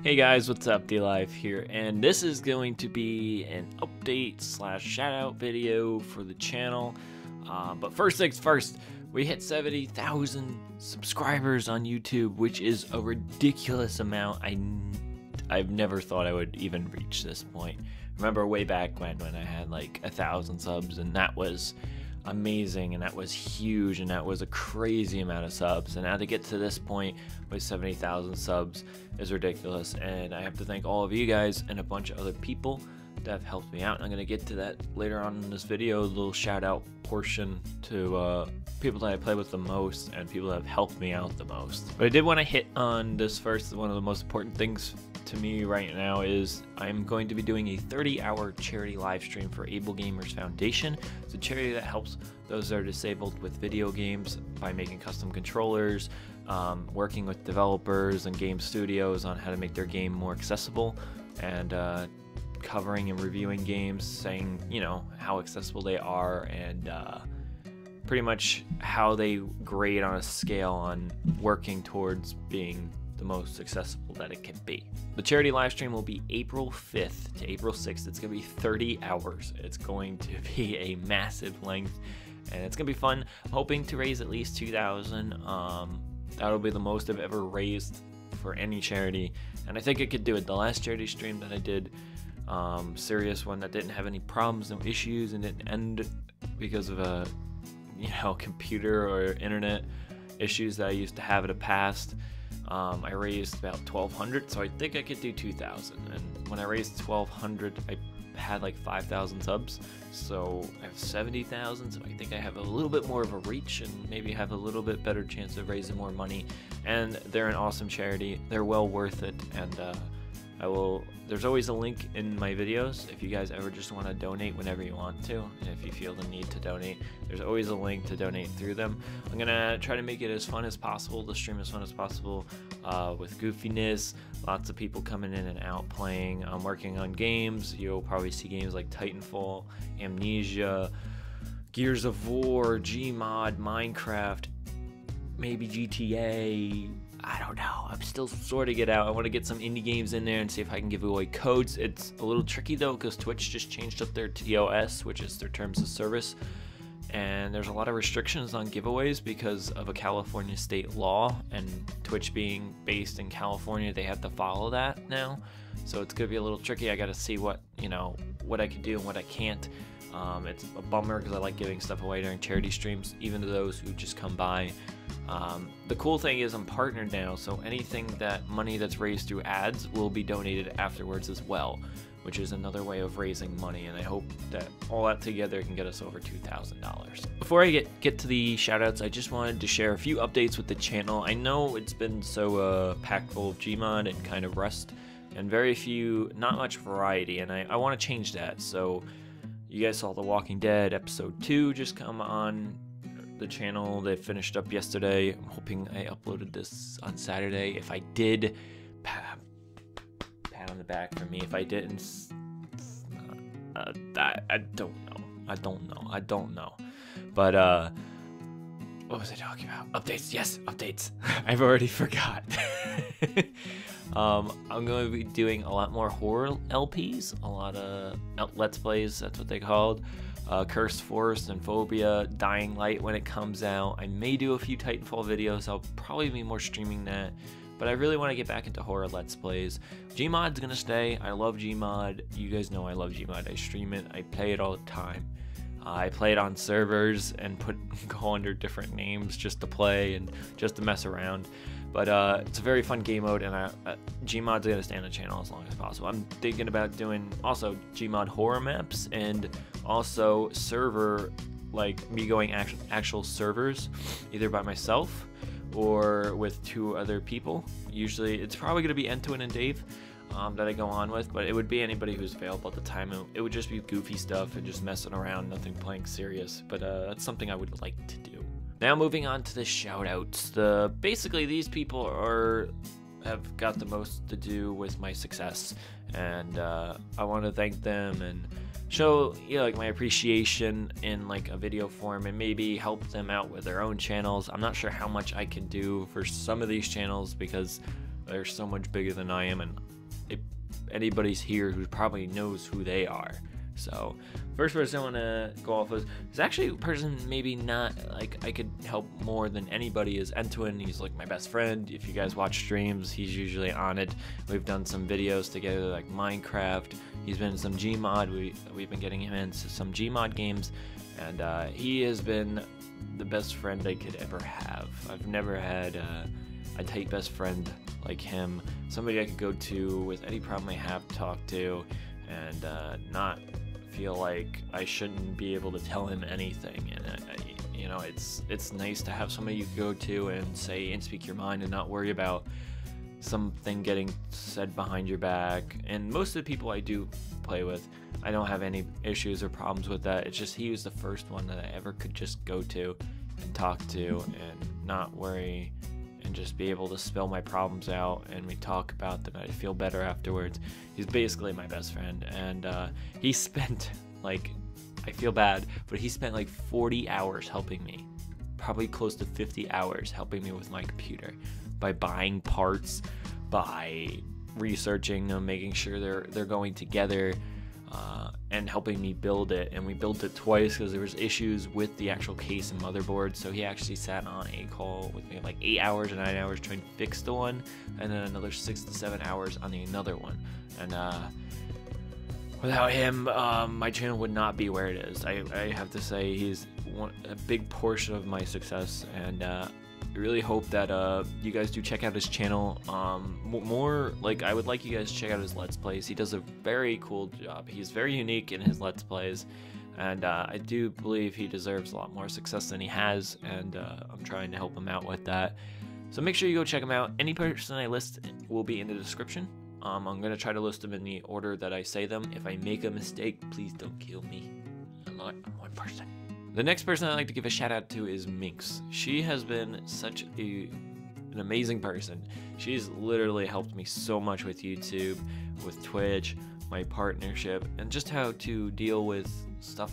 Hey guys, what's up? D-Live here, and this is going to be an update slash shout out video for the channel. But first things first, we hit 70,000 subscribers on YouTube, which is a ridiculous amount. I've never thought I would even reach this point. Remember way back when I had like 1,000 subs, and that was amazing, and that was huge, and that was a crazy amount of subs. And now to get to this point with 70,000 subs is ridiculous, and I have to thank all of you guys and a bunch of other people that have helped me out. And I'm gonna get to that later on in this video, a little shout out portion to people that I play with the most and people that have helped me out the most. But I did want to hit on this first. One of the most important things to me right now is I'm going to be doing a 30-hour charity live stream for Able Gamers Foundation. It's a charity that helps those that are disabled with video games by making custom controllers, working with developers and game studios on how to make their game more accessible, and covering and reviewing games, saying, you know, how accessible they are, and pretty much how they grade on a scale on working towards being the most accessible that it can be. The charity live stream will be April 5th to April 6th. It's going to be 30 hours. It's going to be a massive length, and it's going to be fun. I'm hoping to raise at least 2,000. That'll be the most I've ever raised for any charity, and I think I could do it. The last charity stream that I did, serious one that didn't have any problems, no issues, and didn't end because of a computer or internet issues that I used to have in the past. I raised about 1,200, so I think I could do 2,000. And when I raised 1,200, I had like 5,000 subs, so I have 70,000. So I think I have a little bit more of a reach and maybe have a little bit better chance of raising more money. And they're an awesome charity. They're well worth it, and there's always a link in my videos if you guys ever just want to donate whenever you want to, and if you feel the need to donate, there's always a link to donate through them. I'm gonna try to make it as fun as possible, the stream as fun as possible, with goofiness, lots of people coming in and out playing. I'm working on games. You'll probably see games like Titanfall, Amnesia, Gears of War, Gmod, Minecraft, maybe GTA. I don't know. I'm still sorting it out. I want to get some indie games in there and see if I can give away codes. It's a little tricky though, because Twitch just changed up their TOS, which is their terms of service, and there's a lot of restrictions on giveaways because of a California state law, and Twitch being based in California, they have to follow that now. So it's gonna be a little tricky. I gotta see what I can do and what I can't. It's a bummer because I like giving stuff away during charity streams, even to those who just come by. The cool thing is I'm partnered now, so anything that money that's raised through ads will be donated afterwards as well, which is another way of raising money, and I hope that all that together can get us over $2,000. Before I get to the shoutouts, I just wanted to share a few updates with the channel. I know it's been so packed full of Gmod and kind of Rust, and not much variety, and I want to change that. So you guys saw The Walking Dead episode 2 just come on the channel. They finished up yesterday. I'm hoping I uploaded this on Saturday. If I did, pat on the back for me. If I didn't, I don't know. But what was I talking about? Updates. Yes, updates. I've already forgot. I'm going to be doing a lot more horror LPs, a lot of Let's Plays, that's what they called. Cursed Forest and Phobia, Dying Light when it comes out. I may do a few Titanfall videos. I'll probably be more streaming that, but I really want to get back into horror Let's Plays. Gmod's gonna stay. I love Gmod. You guys know I love Gmod. I stream it. I play it all the time. I play it on servers and go under different names just to play and just to mess around. But it's a very fun game mode, and Gmod's gonna stay on the channel as long as possible. I'm thinking about doing also Gmod horror maps, and also server, like me going actual servers, either by myself or with 2 other people. Usually it's probably gonna be Entwin and Dave that I go on with, but it would be anybody who's available at the time. It would just be goofy stuff and just messing around, nothing playing serious. But that's something I would like to do. Now moving on to the shoutouts. Basically these people have got the most to do with my success, and I want to thank them and show like my appreciation in like a video form, and maybe help them out with their own channels. I'm not sure how much I can do for some of these channels because they're so much bigger than I am, and anybody's here who probably knows who they are. So first person I want to go off of is actually a person maybe not like I could help more than anybody is Entwin. He's like my best friend. If you guys watch streams, he's usually on it. We've done some videos together like Minecraft. He's been in some Gmod. We've been getting him into some Gmod games, and he has been the best friend I could ever have. I've never had a tight best friend like him. Somebody I could go to with any problem I have, talk to, and not feel like I shouldn't be able to tell him anything. And you know, it's nice to have somebody you can go to and say and speak your mind and not worry about something getting said behind your back. And most of the people I do play with, I don't have any issues or problems with that. It's just he was the first one that I ever could just go to and talk to and not worry, and just be able to spill my problems out, and we talk about them and I feel better afterwards. He's basically my best friend, and he spent like, I feel bad, but he spent like 40 hours helping me, probably close to 50 hours helping me with my computer, by buying parts, by researching them, making sure they're going together, and helping me build it. And we built it twice because there was issues with the actual case and motherboard, so he actually sat on a call with me like 8 hours or 9 hours trying to fix the one, and then another 6 to 7 hours on the another one. And without him, my channel would not be where it is. I have to say he's a big portion of my success, and I really hope that you guys do check out his channel. More like, I would like you guys to check out his Let's Plays. He does a very cool job. He's very unique in his Let's Plays, and I do believe he deserves a lot more success than he has, and I'm trying to help him out with that. So make sure you go check him out. Any person I list will be in the description. I'm going to try to list them in the order that I say them. If I make a mistake, please don't kill me. I'm one person. The next person I'd like to give a shout out to is Minx. She has been such an amazing person. She's literally helped me so much with YouTube, with Twitch, my partnership, and just how to deal with stuff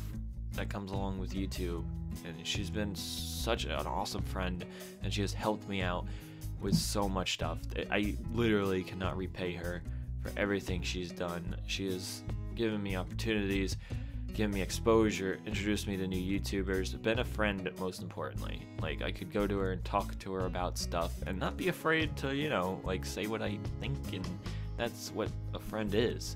that comes along with YouTube. And she's been such an awesome friend, and she has helped me out with so much stuff. I literally cannot repay her for everything she's done. She has given me opportunities, given me exposure, introduced me to new YouTubers, been a friend most importantly. Like, I could go to her and talk to her about stuff and not be afraid to, you know, like, say what I think, and that's what a friend is.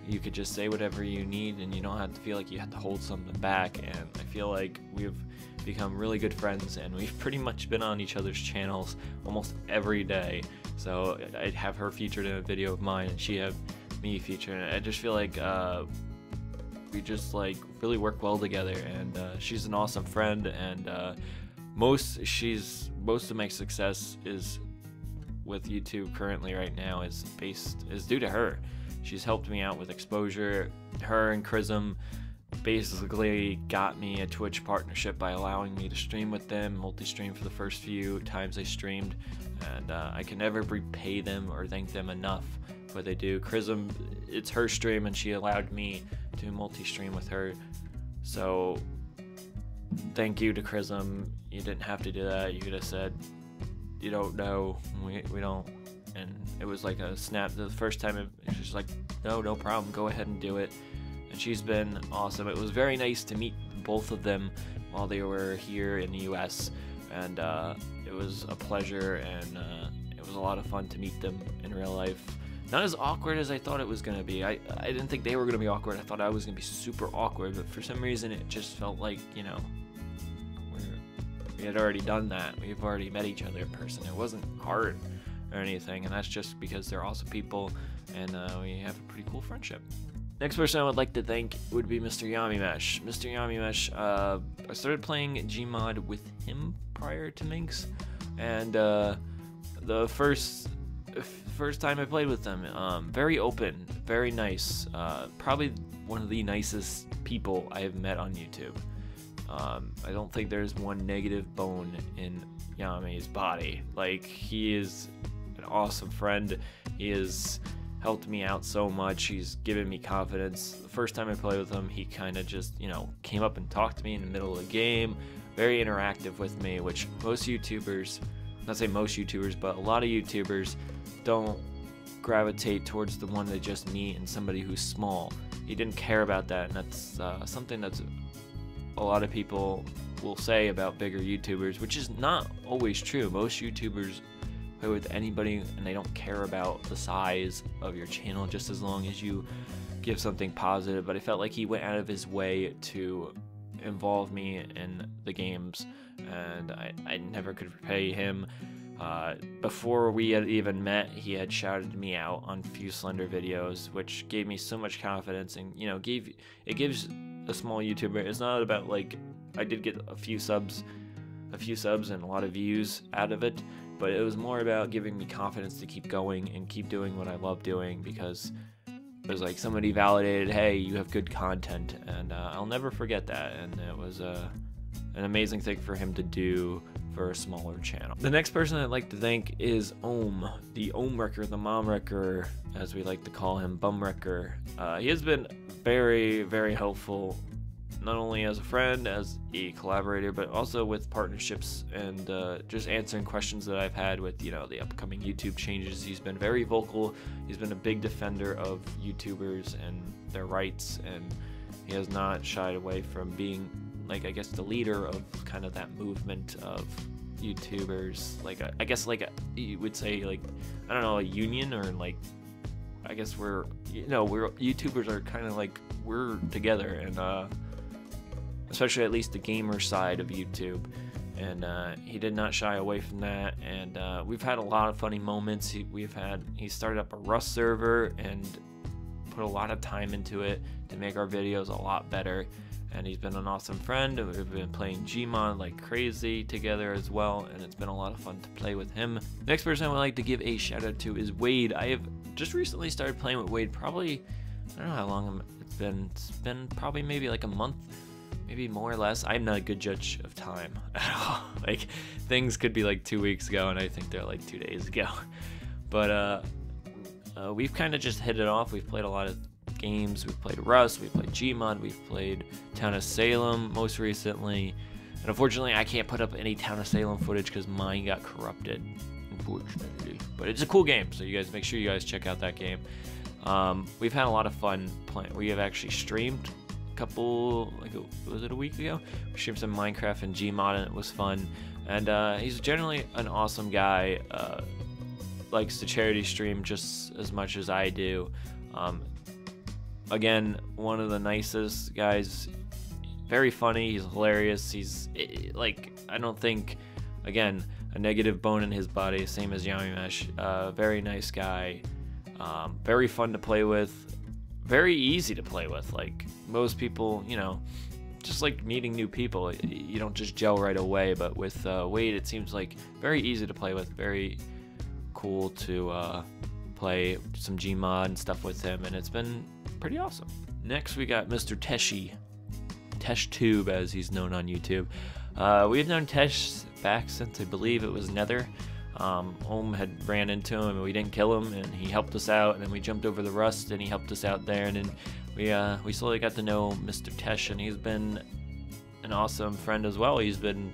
You could just say whatever you need, and you don't have to feel like you have to hold something back. And I feel like we've become really good friends, and we've pretty much been on each other's channels almost every day. So I'd have her featured in a video of mine, and she had me featured, and I just feel like we just like really work well together. And she's an awesome friend, and most of my success is with YouTube currently right now is due to her. She's helped me out with exposure. Her and Chrism basically got me a Twitch partnership by allowing me to stream with them, multi-stream for the first few times I streamed, and I can never repay them or thank them enough for what they do. Chrism, it's her stream, and she allowed me to multi-stream with her, so thank you to Chrism. You didn't have to do that. You could have said, you don't know, we don't. And it was like a snap. The first time, it was like, no problem, go ahead and do it. And she's been awesome. It was very nice to meet both of them while they were here in the US, and it was a pleasure, and it was a lot of fun to meet them in real life. Not as awkward as I thought it was going to be. I didn't think they were going to be awkward. I thought I was going to be super awkward, but for some reason it just felt like, you know, we had already done that. We've already met each other in person. It wasn't hard or anything, and that's just because they're awesome people, and we have a pretty cool friendship. Next person I would like to thank would be Mr. Yamimesh. Mr. Yamimesh, I started playing Gmod with him prior to Minx, and the first time I played with them, very open, very nice, probably one of the nicest people I have met on YouTube. I don't think there's one negative bone in Yami's body. Like, he is an awesome friend. He has helped me out so much. He's given me confidence. The first time I played with him, he kind of just, you know, came up and talked to me in the middle of the game. Very interactive with me, which most YouTubers, not say most YouTubers, but a lot of YouTubers don't gravitate towards the one they just meet and somebody who's small. He didn't care about that, and that's something that's a lot of people will say about bigger YouTubers, which is not always true. Most YouTubers play with anybody and they don't care about the size of your channel, just as long as you give something positive. But I felt like he went out of his way to involve me in the games, and I never could repay him. Before we had even met, he had shouted me out on a few Slender videos, which gave me so much confidence, and it gives a small YouTuber, it's not about, like, I did get a few subs and a lot of views out of it, but it was more about giving me confidence to keep going and keep doing what I love doing, because it was like somebody validated, hey, you have good content, and I'll never forget that. And it was an amazing thing for him to do for a smaller channel. The next person I'd like to thank is Ohm, the Ohm Wrecker, the Mom Wrecker, as we like to call him, Bum Wrecker. He has been very, very helpful, not only as a friend, as a collaborator, but also with partnerships and just answering questions that I've had with, the upcoming YouTube changes. He's been very vocal. He's been a big defender of YouTubers and their rights, and he has not shied away from being, like, I guess, the leader of kind of that movement of YouTubers. Like, I guess, like, you would say, like, I don't know, a union, or, like, I guess we're YouTubers are kind of like, we're together, and especially at least the gamer side of YouTube. And he did not shy away from that, and we've had a lot of funny moments. He started up a Rust server and put a lot of time into it to make our videos a lot better, and he's been an awesome friend. We've been playing Gmod like crazy together as well, and it's been a lot of fun to play with him. Next person I would like to give a shout out to is Wade. I have just recently started playing with Wade, probably, I don't know how long it's been probably maybe like a month, maybe more or less. I'm not a good judge of time at all. Like, things could be like 2 weeks ago, and I think they're like 2 days ago. But we've kind of just hit it off. We've played a lot of games. We've played Rust, we've played Gmod, we've played Town of Salem most recently. And unfortunately, I can't put up any Town of Salem footage because mine got corrupted, unfortunately. But it's a cool game, so you guys make sure you guys check out that game. We've had a lot of fun playing. We have actually streamed a couple, like, was it a week ago? We streamed some Minecraft and Gmod, and it was fun. And he's generally an awesome guy. Likes to charity stream just as much as I do. Again, one of the nicest guys. Very funny. He's hilarious. He's like, I don't think, again, a negative bone in his body, same as Yami Mesh. Very nice guy. Very fun to play with. Very easy to play with. Like, most people, just like meeting new people, you don't just gel right away. But with Wade, it seems like very easy to play with. Very cool to play some Gmod and stuff with him, and it's been pretty awesome. Next, we got Mr. Teshi. TeshTube, as he's known on YouTube. We've known Tesh back since, I believe it was Nether. Ohm had ran into him and we didn't kill him, and he helped us out, and then we jumped over the Rust and he helped us out there, and then we slowly got to know Mr. Tesh, and he's been an awesome friend as well. He's been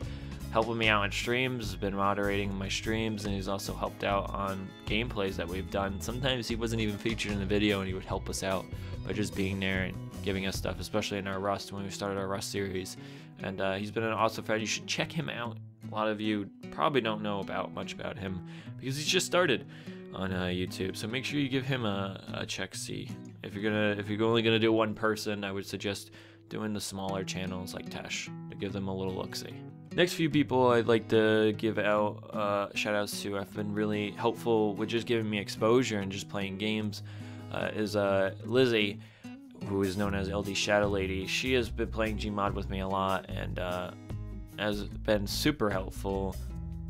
helping me out on streams, been moderating my streams, and he's also helped out on gameplays that we've done. Sometimes he wasn't even featured in the video and he would help us out by just being there and giving us stuff, especially in our Rust, when we started our Rust series. And he's been an awesome friend. You should check him out. A lot of you probably don't know much about him because he's just started on YouTube, so make sure you give him a check-see. If you're only gonna do one person, I would suggest doing the smaller channels like Tesh to give them a little look-see. Next few people I'd like to give out shout-outs to have been really helpful with just giving me exposure and just playing games is Lizzie, who is known as LD Shadow Lady. She has been playing Gmod with me a lot and has been super helpful,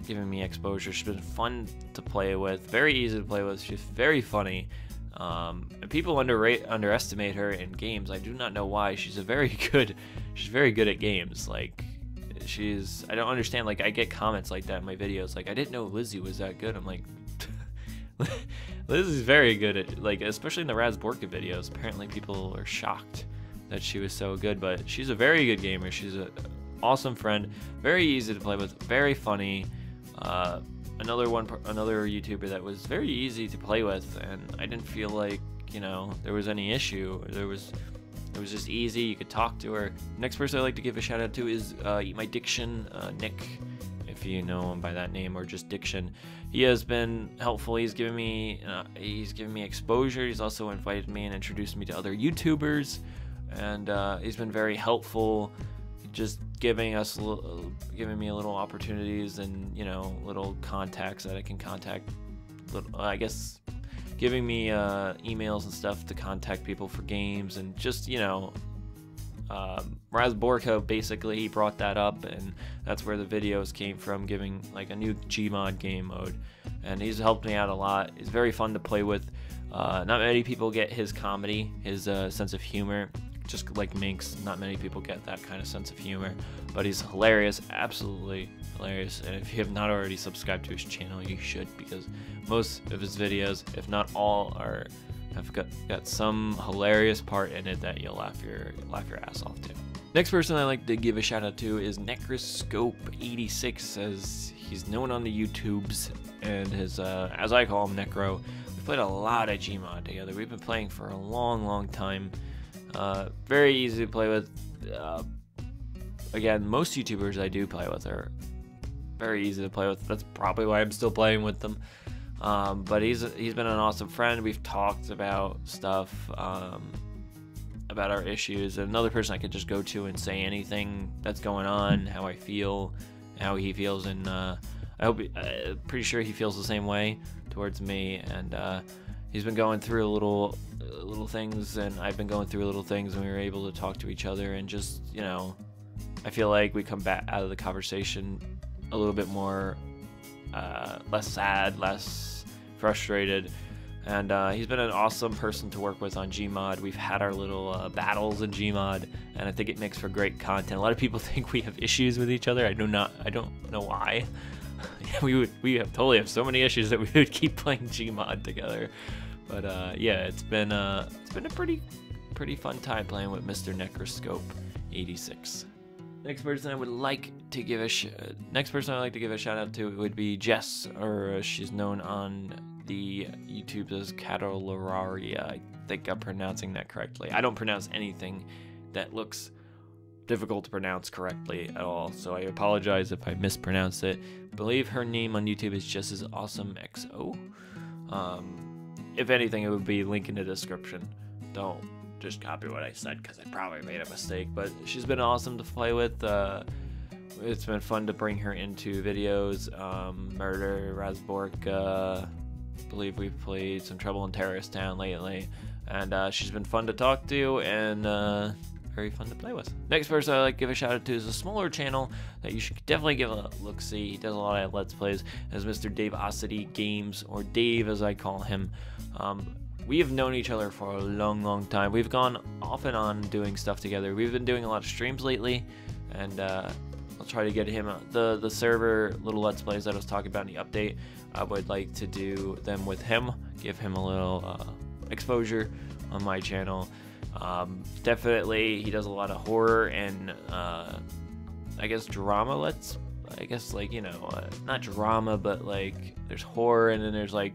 giving me exposure. She's been fun to play with, very easy to play with. She's very funny. And people underestimate her in games. I do not know why. She's very good at games. Like, I don't understand. Like, I get comments like that in my videos. Like, I didn't know Lizzie was that good. I'm like, Lizzie's very good at, like, especially in the Raz Borka videos. Apparently people are shocked that she was so good, but she's a very good gamer. She's an awesome friend, very easy to play with, very funny. another YouTuber that was very easy to play with, and I didn't feel like, you know, there was any issue. It was just easy. You could talk to her. Next person I'd like to give a shout out to is Eat My Diction, Nick, if you know him by that name, or just Diction. He has been helpful. He's given me exposure. He's also invited me and introduced me to other YouTubers, and he's been very helpful, just giving me little opportunities and, you know, little contacts that I can contact. I guess giving me emails and stuff to contact people for games, and just, you know, Razborka, basically, he brought that up, and that's where the videos came from, giving like a new Gmod game mode, and he's helped me out a lot. He's very fun to play with. Not many people get his comedy, his sense of humor. Just like Minx, not many people get that kind of sense of humor, but he's hilarious, absolutely hilarious. And if you have not already subscribed to his channel, you should, because most of his videos, if not all, have got some hilarious part in it that you'll laugh your ass off to. Next person I like to give a shout out to is Necroscope86, as he's known on the YouTubes, and his as I call him, Necro. We played a lot of Gmod together. We've been playing for a long time. Very easy to play with. Again, most YouTubers I do play with are very easy to play with. That's probably why I'm still playing with them. But he's been an awesome friend. We've talked about stuff, about our issues. Another person I could just go to and say anything that's going on, how I feel, how he feels, and pretty sure he feels the same way towards me. And he's been going through little things, and I've been going through little things, and we were able to talk to each other, and just, you know, I feel like we come back out of the conversation a little bit more less sad, less frustrated, and he's been an awesome person to work with on Gmod. We've had our little battles in Gmod, and I think it makes for great content. A lot of people think we have issues with each other. I don't know why. we totally have so many issues that we would keep playing Gmod together. But yeah, it's been a pretty fun time playing with Mr. Necroscope86. Next person I would like to give a shout out to would be Jess, or she's known on the YouTube as Catalararia. I think I'm pronouncing that correctly. I don't pronounce anything that looks difficult to pronounce correctly at all, so I apologize if I mispronounce it. I believe her name on YouTube is Just As Awesome XO. If anything, it would be linked in the description. Don't just copy what I said, because I probably made a mistake, but she's been awesome to play with. It's been fun to bring her into videos. Murder, Razborka, I believe we've played some Trouble in Terrorist Town lately, and she's been fun to talk to, and very fun to play with. Next person I like to give a shout out to is a smaller channel that you should definitely give a look-see. He does a lot of Let's Plays, as Mr. Dave Ossity Games, or Dave as I call him. We have known each other for a long time. We've gone off and on doing stuff together. We've been doing a lot of streams lately, and I'll try to get him the server little Let's Plays that I was talking about in the update. I would like to do them with him, give him a little exposure on my channel. Definitely, he does a lot of horror and I guess drama. Like, you know, not drama, but like there's horror, and then there's like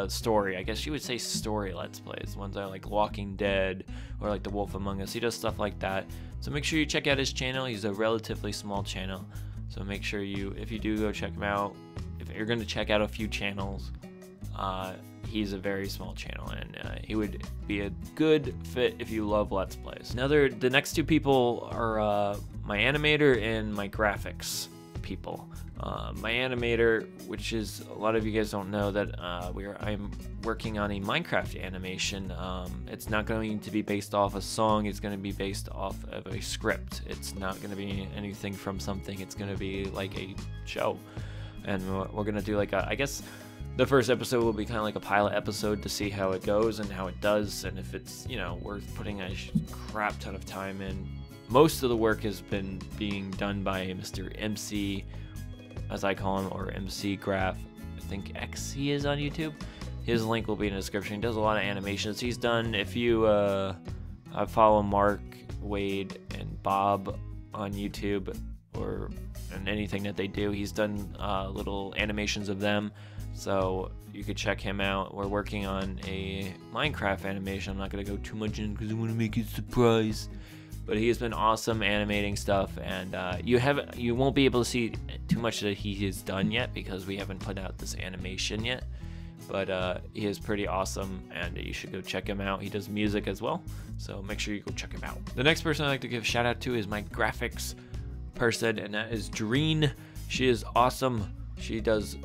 story. I guess you would say story Let's Plays, ones that are like Walking Dead or like The Wolf Among Us. He does stuff like that. So make sure you check out his channel. He's a relatively small channel, so make sure if you do go check him out, if you're going to check out a few channels, he's a very small channel, and he would be a good fit if you love Let's Plays. The next two people are my animator and my graphics people. My animator, which is, a lot of you guys don't know that I'm working on a Minecraft animation. It's not going to be based off a song. It's going to be based off of a script. It's not going to be anything from something. It's going to be like a show, and we're going to do like I guess the first episode will be kind of like a pilot episode to see how it goes and how it does, and if it's, you know, worth putting a crap ton of time in. Most of the work has been being done by Mr. MC, as I call him, or MC Graph. I think X he is on YouTube. His link will be in the description. He does a lot of animations. He's done, if you follow Mark, Wade, and Bob on YouTube, or in anything that they do. He's done little animations of them, so you could check him out. We're working on a Minecraft animation. I'm not gonna go too much in because I want to make it a surprise. But he has been awesome animating stuff, and you won't be able to see too much that he has done yet because we haven't put out this animation yet. But he is pretty awesome, and you should go check him out. He does music as well, so make sure you go check him out. The next person I'd like to give a shout out to is my graphics person, and that is Dreen. She is awesome. She does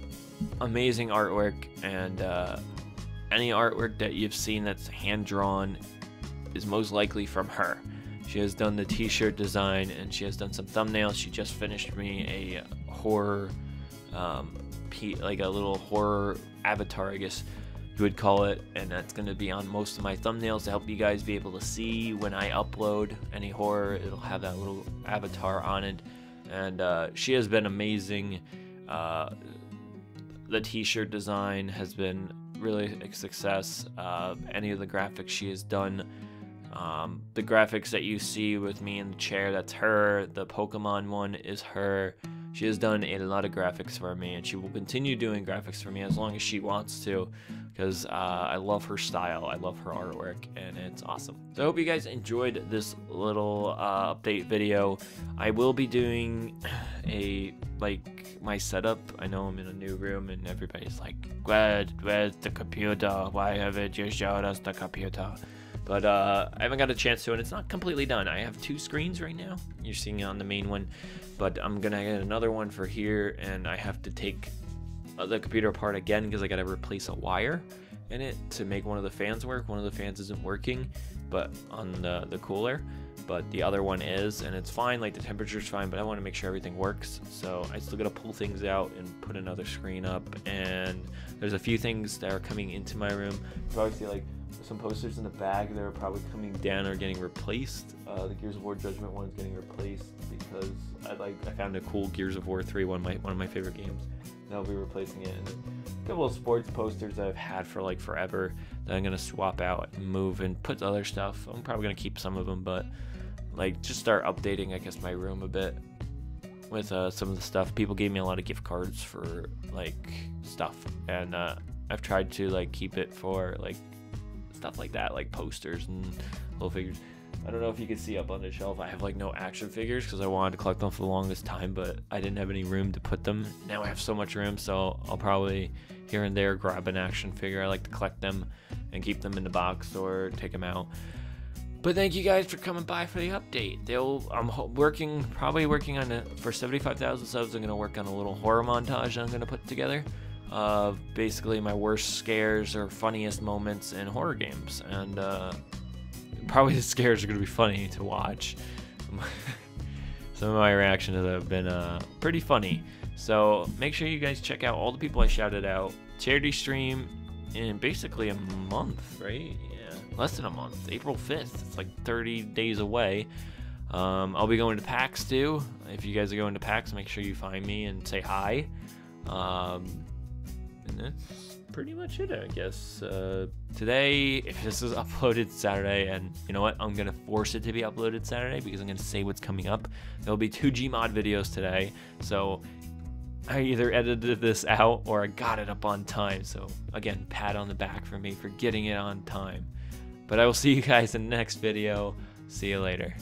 amazing artwork, and any artwork that you've seen that's hand-drawn is most likely from her. She has done the t-shirt design, and she has done some thumbnails. She just finished me a horror, like a little horror avatar, I guess you would call it, and that's going to be on most of my thumbnails to help you guys be able to see when I upload any horror. It'll have that little avatar on it, and she has been amazing. The t-shirt design has been really a success. Any of the graphics she has done, the graphics that you see with me in the chair, that's her. The Pokemon one is her. She has done a lot of graphics for me, and she will continue doing graphics for me as long as she wants to, because I love her style, I love her artwork, and it's awesome. So I hope you guys enjoyed this little update video. I will be doing my setup. I know I'm in a new room, and everybody's like, where's the computer? Why haven't you showed us the computer? But I haven't got a chance to, and it's not completely done. I have 2 screens right now. You're seeing it on the main one, but I'm gonna get another one for here, and I have to take the computer apart again because I gotta replace a wire in it to make one of the fans work. One of the fans isn't working, but on the cooler, but the other one is, and it's fine. Like, the temperature's fine, but I want to make sure everything works. So I still gotta pull things out and put another screen up, and there's a few things that are coming into my room. You probably see like some posters in the bag that are probably coming down or getting replaced. The Gears of War Judgment one is getting replaced because I found a cool Gears of War 3 one of my favorite games. And I'll be replacing it. And a couple of sports posters that I've had for like forever that I'm gonna swap out and move and put other stuff. I'm probably gonna keep some of them, but like just start updating, I guess, my room a bit with some of the stuff. People gave me a lot of gift cards for like stuff, and I've tried to like keep it for like stuff like that, like posters and little figures. I don't know if you can see up on the shelf, I have like no action figures because I wanted to collect them for the longest time, but I didn't have any room to put them. Now I have so much room, so I'll probably here and there grab an action figure. I like to collect them and keep them in the box or take them out. But thank you guys for coming by for the update. I'm probably working on it for 75,000 subs. I'm gonna work on a little horror montage I'm gonna put together of basically my worst scares or funniest moments in horror games, and probably the scares are going to be funny to watch. Some of my reactions have been pretty funny, so make sure you guys check out all the people I shouted out. Charity stream in basically a month, right? Yeah, less than a month. April 5th. It's like 30 days away. I'll be going to PAX too. If you guys are going to PAX, make sure you find me and say hi. And that's pretty much it, I guess. Today, if this is uploaded Saturday, and you know what, I'm gonna force it to be uploaded Saturday because I'm gonna say what's coming up. There'll be 2 Gmod videos today, so I either edited this out or I got it up on time. So again, pat on the back for me for getting it on time. But I will see you guys in the next video. See you later.